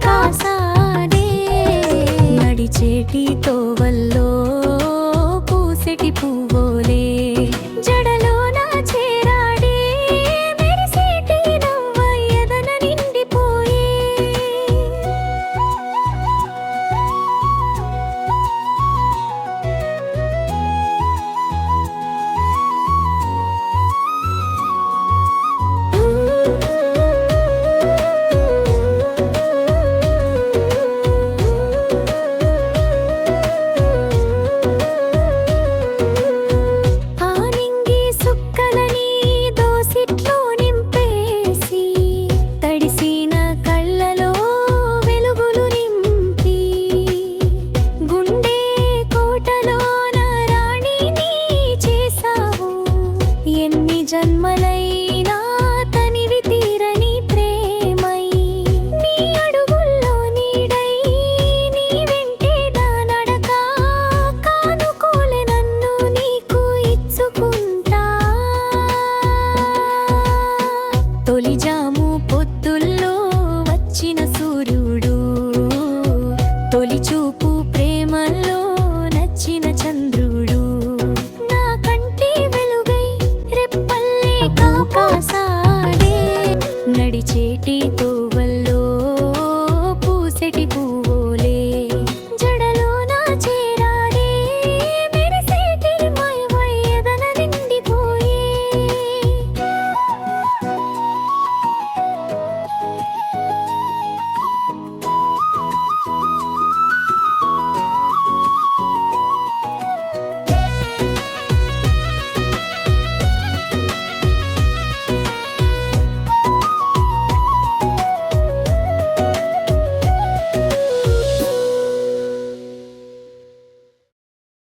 కాసాడే నడిచేటి తోవల్లో పూసెటి పువ్వోలే జడలో నా చేరాడే మెరిసేటి నవ్వయ్యదన నిండిపోయే ఆనింగి సుక్కలని దోసిట్లో నింపేసి తడిసిన కళ్ళలో వెలుగులు నింపి గుండె కోటలోన రాణిని చేసావు ఎన్ని జన్మలైనా తనివి తీరని ప్రేమై నీ అడుగుల్లో నీడై నీ వెంటే నా నడక కానుకోలే నన్ను నీకు ఇచ్చుకుంటా తొలి జాము